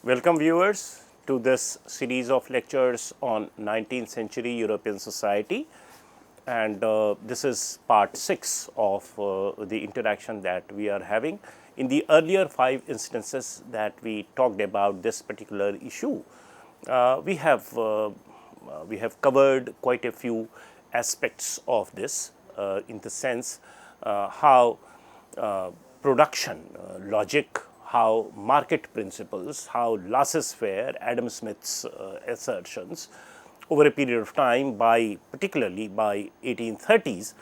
Welcome viewers to this series of lectures on 19th century European society, and this is part 6 of the interaction that we are having. In the earlier 5 instances that we talked about this particular issue, we have covered quite a few aspects of this in the sense how production logic, how market principles, how laissez-faire, Adam Smith's assertions over a period of time, particularly by 1830s,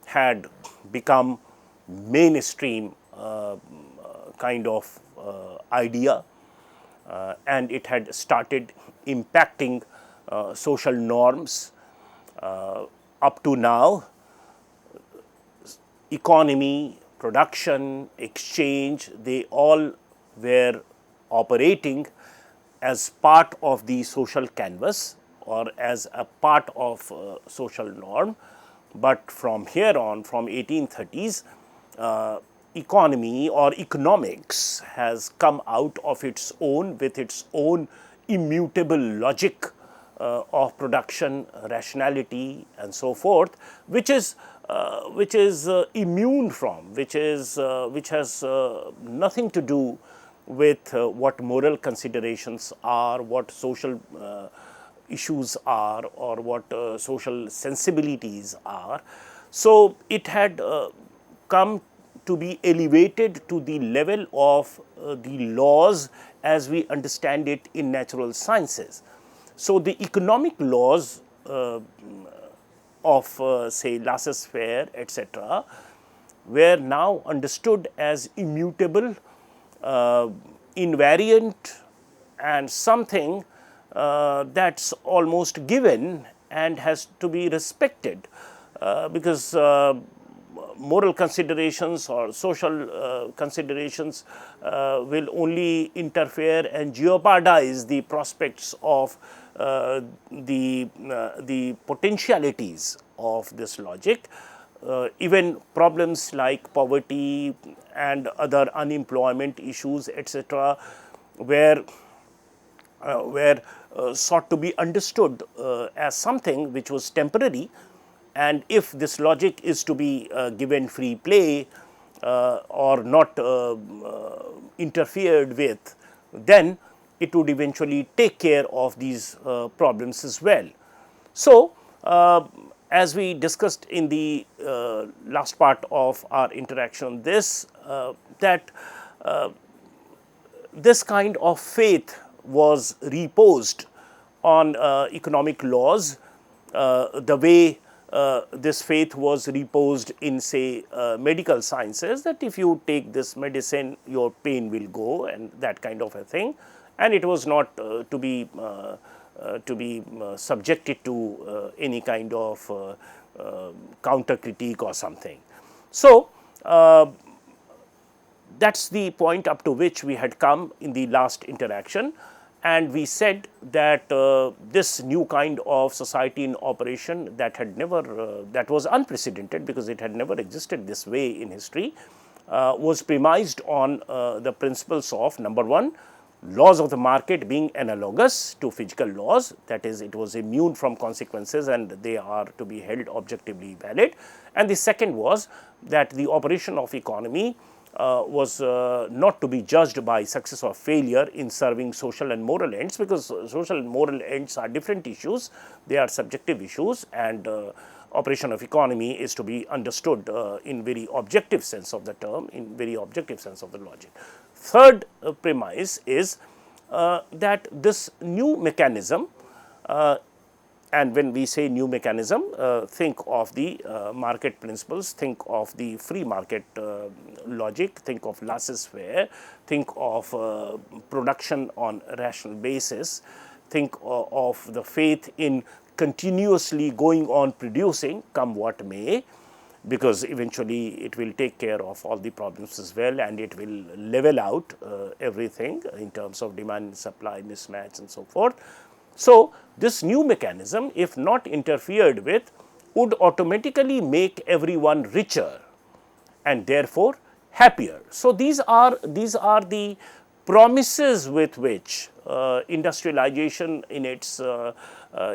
had become mainstream kind of idea, and it had started impacting social norms. Up to now, economy, production, exchange, they all were operating as part of the social canvas or as a part of social norm. But from here on, from 1830s, economy or economics has come out of its own with its own immutable logic of production, rationality and so forth, which is immune from, which has nothing to do with what moral considerations are, what social issues are, or what social sensibilities are. So it had come to be elevated to the level of the laws as we understand it in natural sciences. So the economic laws of say laissez-faire, etc., were now understood as immutable, invariant, and something that's almost given and has to be respected, because moral considerations or social considerations will only interfere and jeopardize the prospects of the potentialities of this logic. Even problems like poverty and other unemployment issues, etc., were sought to be understood as something which was temporary, and if this logic is to be given free play or not interfered with, then it would eventually take care of these problems as well. So, as we discussed in the last part of our interaction, this kind of faith was reposed on economic laws, the way this faith was reposed in, say, medical sciences, that if you take this medicine, your pain will go, and that kind of a thing. And it was not to be subjected to any kind of counter critique or something. So, that's the point up to which we had come in the last interaction, and we said that this new kind of society in operation that had never that was unprecedented because it had never existed this way in history, was premised on the principles of, number one, laws of the market being analogous to physical laws, that is, it was immune from consequences and they are to be held objectively valid. And the second was that the operation of economy was not to be judged by success or failure in serving social and moral ends, because social and moral ends are different issues, they are subjective issues, and operation of economy is to be understood in very objective sense of the term, in very objective sense of the logic. Third premise is that this new mechanism, and when we say new mechanism, think of the market principles, think of the free market logic, think of laissez-faire, think of production on rational basis, think of the faith in continuously going on producing, come what may, because eventually it will take care of all the problems as well, and it will level out everything in terms of demand and supply mismatch and so forth. So, this new mechanism, if not interfered with, would automatically make everyone richer and therefore happier. So, these are the promises with which industrialization in its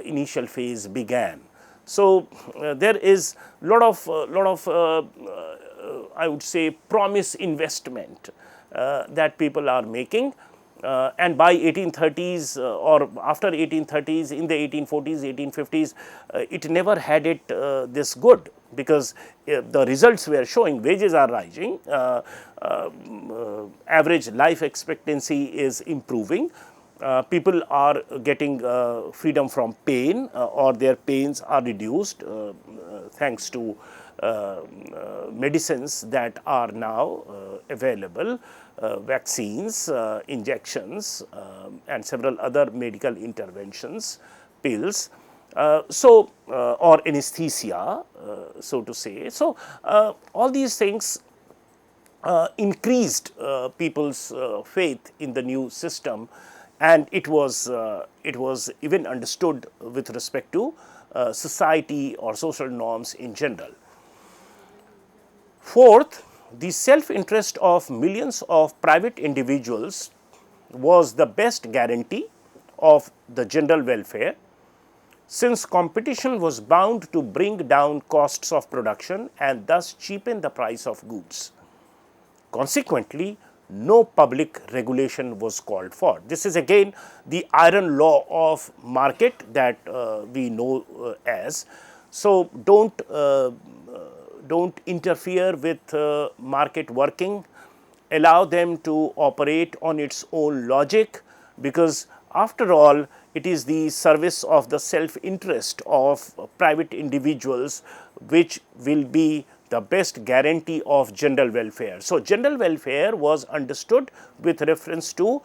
initial phase began. So, there is lot of I would say promise investment that people are making, and by 1830s or after 1830s, in the 1840s, 1850s, it never had it this good, because the results were showing wages are rising, average life expectancy is improving, people are getting freedom from pain, or their pains are reduced thanks to medicines that are now available, vaccines, injections, and several other medical interventions, pills. Or anesthesia, so to say. So, all these things increased people's faith in the new system, and it was even understood with respect to society or social norms in general. Fourth, the self-interest of millions of private individuals was the best guarantee of the general welfare, since competition was bound to bring down costs of production and thus cheapen the price of goods. Consequently, no public regulation was called for. This is again the iron law of market that we know as. So, don't interfere with market working, allow them to operate on its own logic, because after all it is the service of the self interest of private individuals which will be the best guarantee of general welfare. So, general welfare was understood with reference to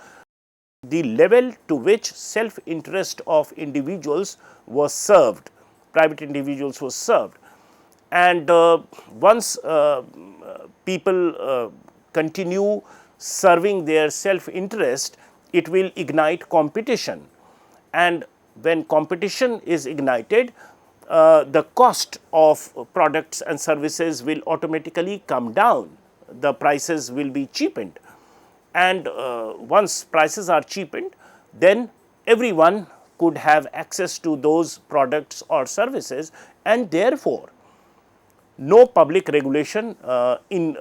the level to which self interest of individuals was served, private individuals was served. And once people continue serving their self interest, it will ignite competition, and when competition is ignited, the cost of products and services will automatically come down, the prices will be cheapened, and once prices are cheapened, then everyone could have access to those products or services, and therefore no public regulation in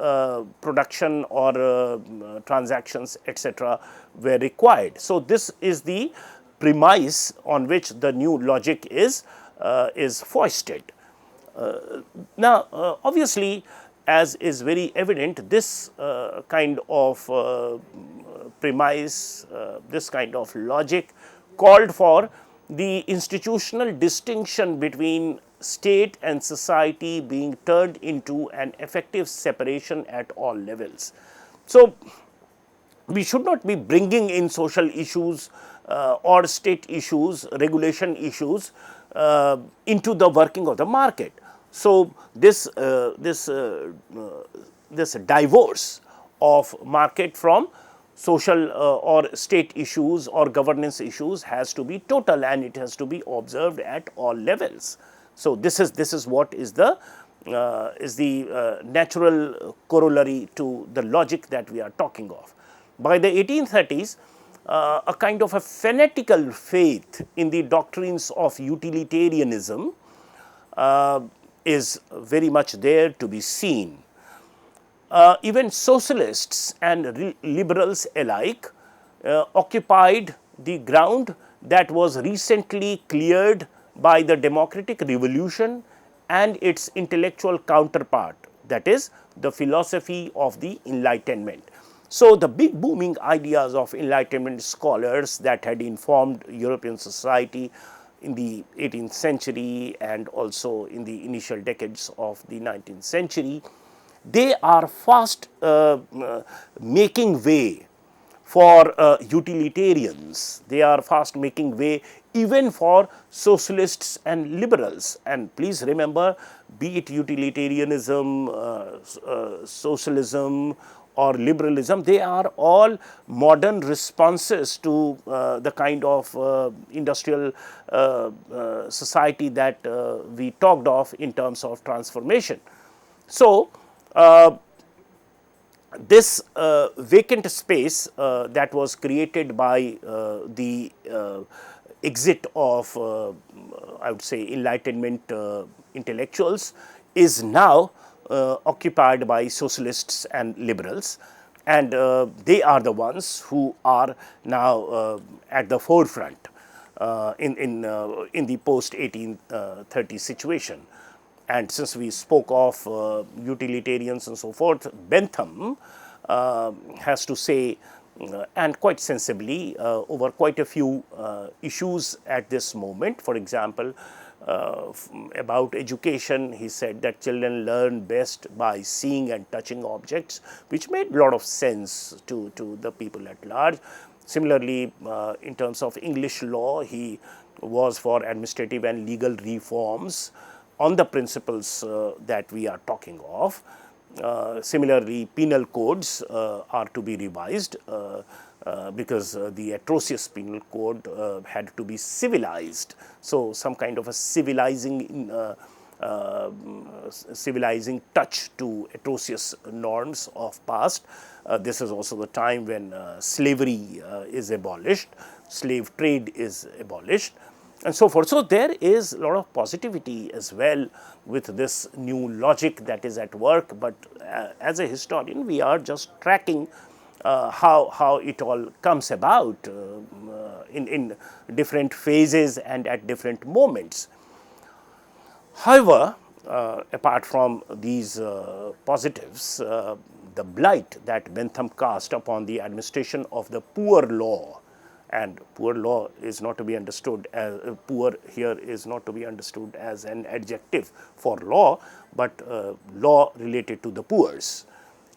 production or transactions, etc., were required. So, this is the premise on which the new logic is foisted. Now, obviously, as is very evident, this kind of premise, this kind of logic called for the institutional distinction between state and society being turned into an effective separation at all levels. So, we should not be bringing in social issues or state issues, regulation issues into the working of the market. So, this divorce of market from social or state issues or governance issues has to be total, and it has to be observed at all levels. So, this is what is the natural corollary to the logic that we are talking of. By the 1830s, a kind of a fanatical faith in the doctrines of utilitarianism is very much there to be seen. Even socialists and liberals alike occupied the ground that was recently cleared by the democratic revolution and its intellectual counterpart, that is the philosophy of the Enlightenment. So, the big booming ideas of Enlightenment scholars that had informed European society in the 18th century and also in the initial decades of the 19th century, they are fast making way for utilitarians, they are fast making way even for socialists and liberals. And please remember, be it utilitarianism, socialism or liberalism, they are all modern responses to the kind of industrial society that we talked of in terms of transformation. So, this vacant space that was created by the exit of I would say Enlightenment intellectuals is now occupied by socialists and liberals, and they are the ones who are now at the forefront in the post 1830 situation. And since we spoke of utilitarians and so forth, Bentham has to say, and quite sensibly, over quite a few issues at this moment. For example, about education, he said that children learn best by seeing and touching objects, which made a lot of sense to the people at large. Similarly, in terms of English law, he was for administrative and legal reforms on the principles that we are talking of. Similarly, penal codes are to be revised because the atrocious penal code had to be civilized. So, some kind of a civilizing touch to atrocious norms of past. This is also the time when slavery is abolished, slave trade is abolished, and so forth. So, there is a lot of positivity as well with this new logic that is at work, but as a historian we are just tracking how it all comes about in different phases and at different moments. However, apart from these positives, the blight that Bentham cast upon the administration of the poor law, and poor law is not to be understood as poor here is not to be understood as an adjective for law, but law related to the poors,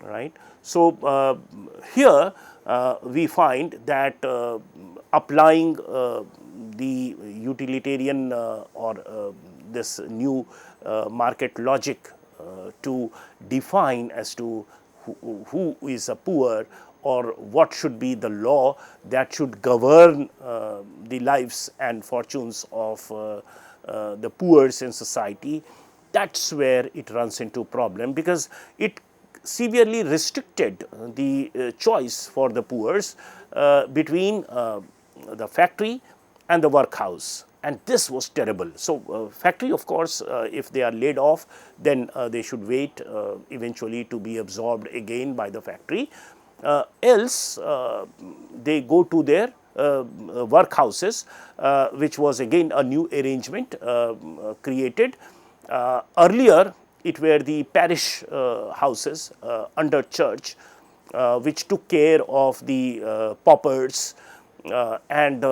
right. So, here we find that applying the utilitarian or this new market logic to define as to who is a poor, or what should be the law that should govern the lives and fortunes of the poors in society, that is where it runs into problem, because it severely restricted the choice for the poors between the factory and the workhouse, and this was terrible. So, factory, of course, if they are laid off, then they should wait eventually to be absorbed again by the factory, else they go to their workhouses, which was again a new arrangement created. Earlier, it were the parish houses under church which took care of the paupers, and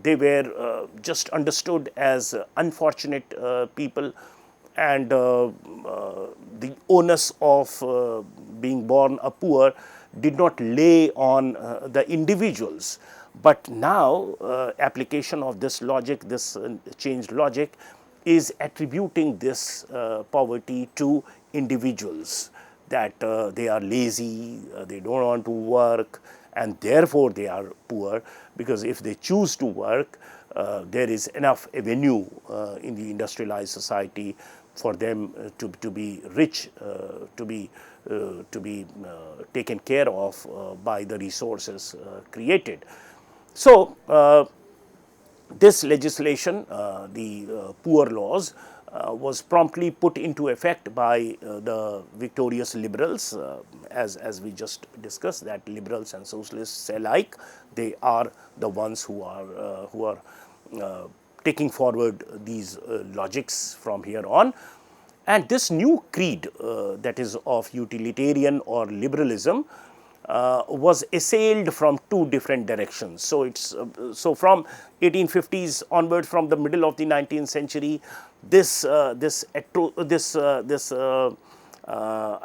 they were just understood as unfortunate people, and the onus of being born a poor did not lay on the individuals. But now application of this logic, this changed logic, is attributing this poverty to individuals, that they are lazy, they do not want to work, and therefore they are poor, because if they choose to work, there is enough avenue in the industrialized society for them to be rich, to be taken care of by the resources created. So, this legislation, the poor laws, was promptly put into effect by the victorious liberals, as we just discussed, that liberals and socialists alike, they are the ones who are taking forward these logics from here on. And this new creed that is of utilitarian or liberalism was assailed from two different directions. So, it's from 1850s onward, from the middle of the 19th century, this I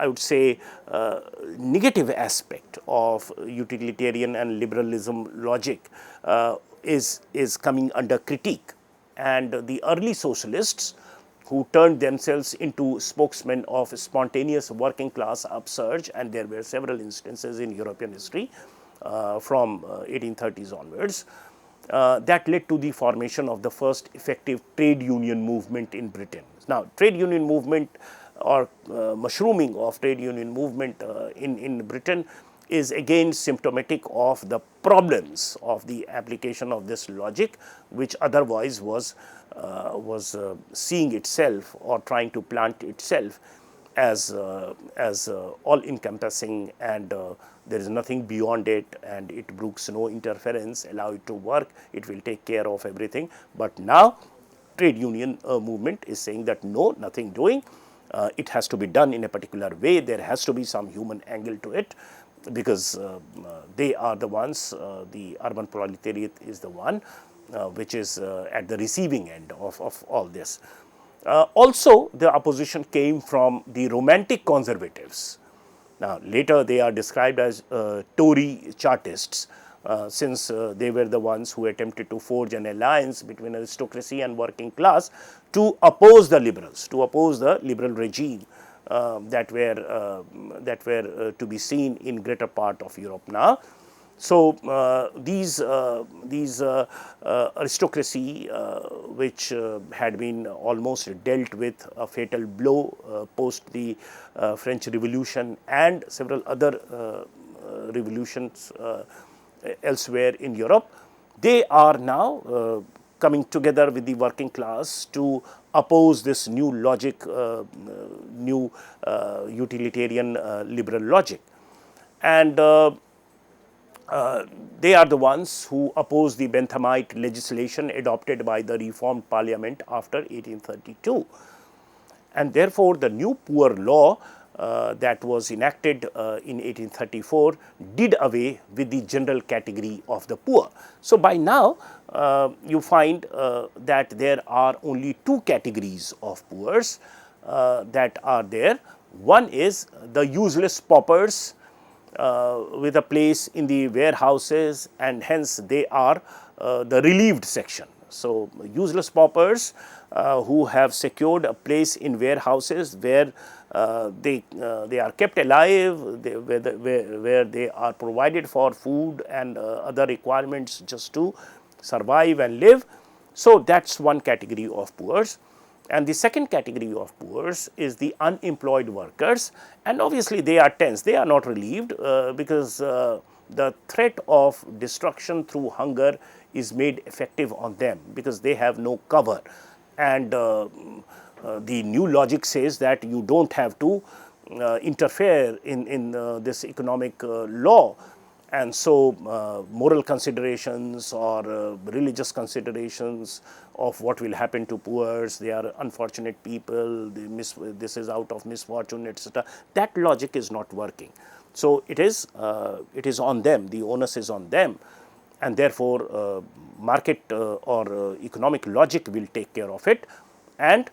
would say negative aspect of utilitarian and liberalism logic is coming under critique, and the early socialists, who turned themselves into spokesmen of spontaneous working class upsurge, and there were several instances in European history from 1830s onwards, that led to the formation of the first effective trade union movement in Britain. Now, trade union movement or mushrooming of trade union movement in Britain is again symptomatic of the problems of the application of this logic, which otherwise was seeing itself or trying to plant itself as all encompassing, and there is nothing beyond it, and it brooks no interference, allow it to work, it will take care of everything. But now trade union movement is saying that no, nothing doing, it has to be done in a particular way, there has to be some human angle to it, because they are the ones, the urban proletariat is the one which is at the receiving end of all this. Also, the opposition came from the romantic conservatives. Now, later they are described as Tory Chartists, since they were the ones who attempted to forge an alliance between aristocracy and working class to oppose the liberals, to oppose the liberal regime that were to be seen in greater part of Europe now. So, these aristocracy, which had been almost dealt with a fatal blow post the French Revolution and several other revolutions elsewhere in Europe, they are now coming together with the working class to oppose this new logic, new utilitarian liberal logic. And they are the ones who oppose the Benthamite legislation adopted by the reformed parliament after 1832. And therefore, the new poor law that was enacted in 1834 did away with the general category of the poor. So, by now you find that there are only two categories of poors that are there. One is the useless paupers with a place in the warehouses, and hence they are the relieved section. So, useless paupers who have secured a place in warehouses where they are kept alive, where they are provided for food and other requirements just to survive and live. So, that is one category of poors. And the second category of poors is the unemployed workers, and obviously they are tense, they are not relieved because the threat of destruction through hunger is made effective on them, because they have no cover. And the new logic says that you do not have to interfere in this economic law. And so, moral considerations or religious considerations of what will happen to poors, they are unfortunate people, this is out of misfortune, etc., that logic is not working. So, it is on them, the onus is on them, and therefore, market or economic logic will take care of it. And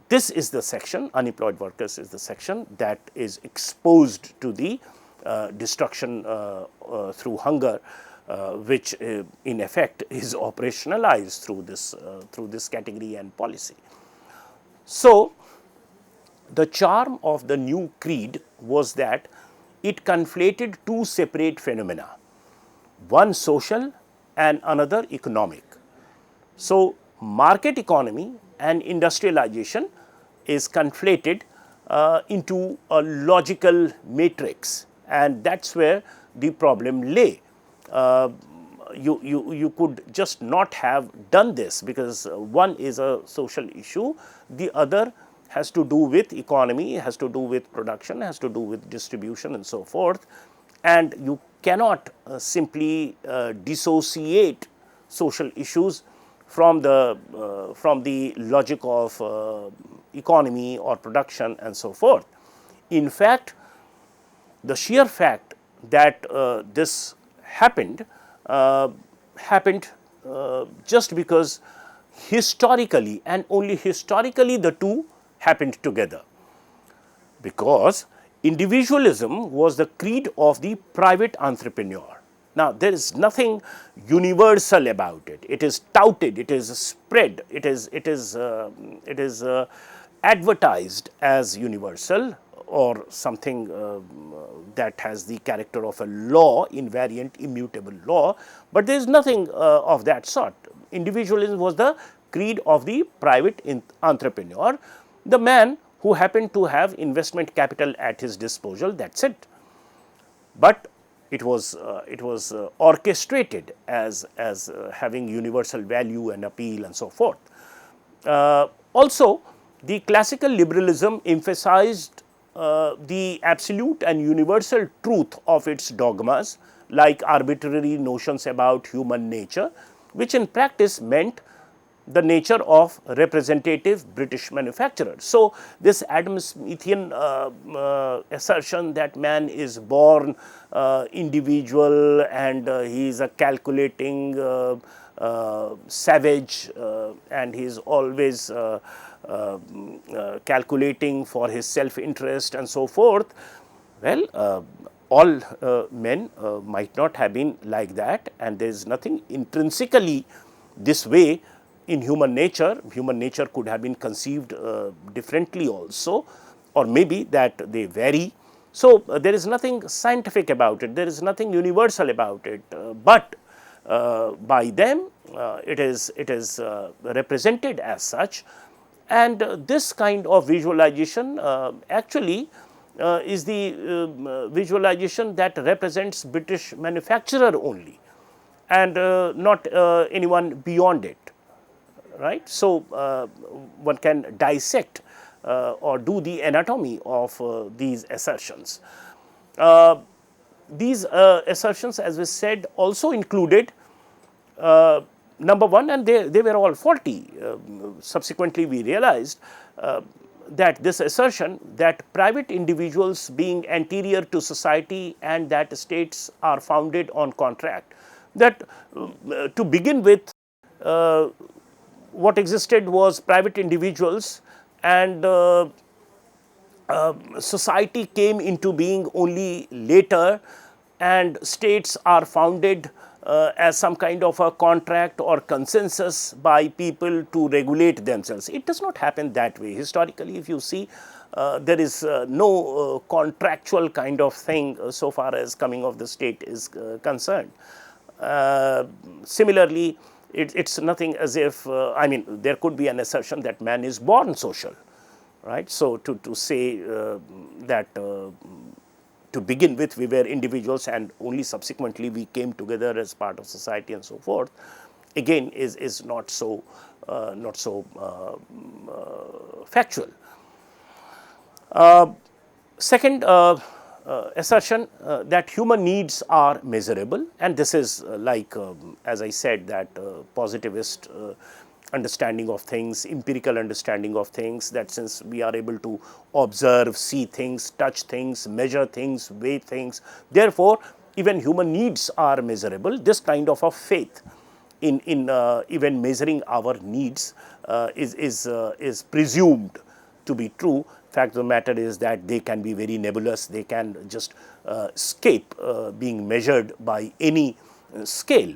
this is the section, unemployed workers is the section that is exposed to the destruction through hunger, which in effect is operationalized through this category and policy. So, the charm of the new creed was that it conflated two separate phenomena, one social and another economic. So, market economy and industrialization is conflated into a logical matrix, and that is where the problem lay. You could just not have done this, because one is a social issue, the other has to do with economy, has to do with production, has to do with distribution and so forth, and you cannot simply dissociate social issues from the logic of economy or production and so forth. In fact, the sheer fact that this happened just because historically, and only historically, the two happened together, because individualism was the creed of the private entrepreneur. Now, there is nothing universal about it. It is touted, it is spread, it is advertised as universal, or something that has the character of a law, invariant, immutable law, but there is nothing of that sort. Individualism was the creed of the private entrepreneur, the man who happened to have investment capital at his disposal, that is it. But it was orchestrated as having universal value and appeal and so forth. Also, the classical liberalism emphasized the absolute and universal truth of its dogmas, like arbitrary notions about human nature, which in practice meant the nature of representative British manufacturers. So, this Adam Smithian assertion that man is born individual and he is a calculating savage and he is always calculating for his self interest and so forth. Well, all men might not have been like that, and there is nothing intrinsically this way in human nature. Human nature could have been conceived differently also, or maybe that they vary. So, there is nothing scientific about it, there is nothing universal about it, but by them it is represented as such. And this kind of visualization actually is the visualization that represents British manufacturer only, and not anyone beyond it, right. So, one can dissect or do the anatomy of these assertions. These assertions, as we said, also included number one, and they were all faulty. Subsequently, we realized that this assertion that private individuals being anterior to society and that states are founded on contract, that to begin with what existed was private individuals, and society came into being only later, and states are founded as some kind of a contract or consensus by people to regulate themselves. It does not happen that way. Historically, if you see, there is no contractual kind of thing so far as coming of the state is concerned. Similarly, it is nothing as if, I mean, there could be an assertion that man is born social, right. So, to say that to begin with we were individuals and only subsequently we came together as part of society and so forth, again is not so factual. Second assertion that human needs are measurable, and this is like as I said, that positivist understanding of things, empirical understanding of things, that since we are able to observe, see things, touch things, measure things, weigh things, therefore, even human needs are measurable. This kind of a faith in even measuring our needs is presumed to be true. Fact of the matter is that they can be very nebulous, they can just escape being measured by any scale.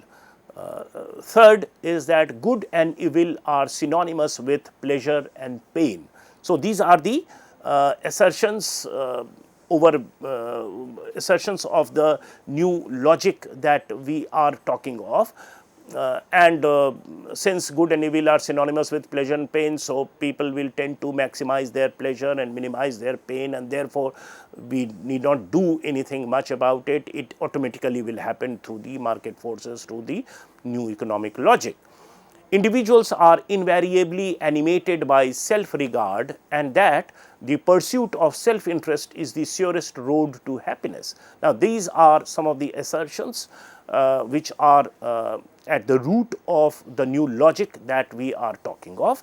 Third is that good and evil are synonymous with pleasure and pain. So, these are the assertions assertions of the new logic that we are talking of. And since good and evil are synonymous with pleasure and pain, so people will tend to maximize their pleasure and minimize their pain, and therefore, we need not do anything much about it. It automatically will happen through the market forces, through the new economic logic. Individuals are invariably animated by self-regard, and that the pursuit of self-interest is the surest road to happiness. Now, these are some of the assertions which are at the root of the new logic that we are talking of.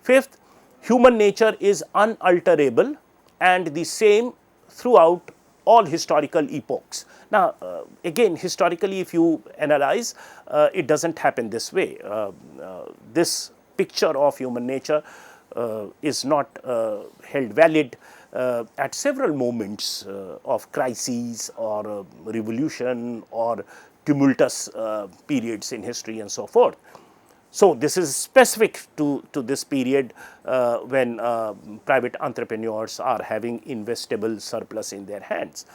Fifth, human nature is unalterable and the same throughout all historical epochs. Now, again, historically, if you analyze, it does not happen this way. This picture of human nature is not held valid at several moments of crises or revolution or tumultuous periods in history and so forth. So, this is specific to this period when private entrepreneurs are having investable surplus in their hands.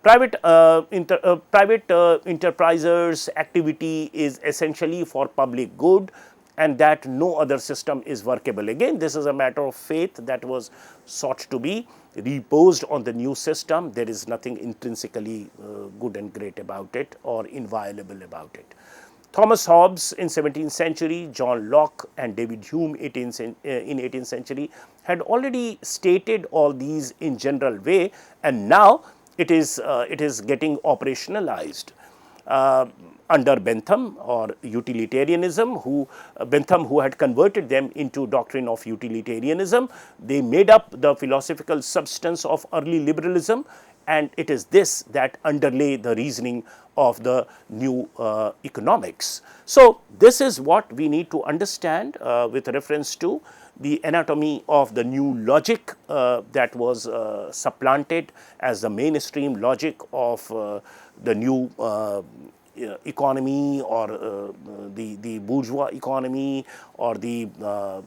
Private enterprisers' activity is essentially for public good, and that no other system is workable. Again, this is a matter of faith that was sought to be reposed on the new system. There is nothing intrinsically good and great about it or inviolable about it. Thomas Hobbes in 17th century, John Locke and David Hume in 18th century had already stated all these in general way, and now it is getting operationalized under Bentham or utilitarianism. Bentham, who had converted them into doctrine of utilitarianism, they made up the philosophical substance of early liberalism, and it is this that underlay the reasoning of the new economics. So, this is what we need to understand with reference to the anatomy of the new logic that was supplanted as the mainstream logic of the new economy, or the bourgeois economy, or the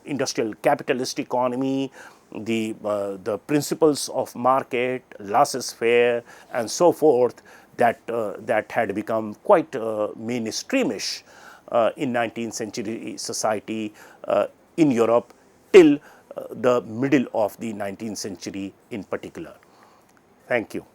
industrial capitalist economy, the principles of market, laissez-faire and so forth, that had become quite mainstreamish in 19th century society in Europe till the middle of the 19th century in particular. Thank you.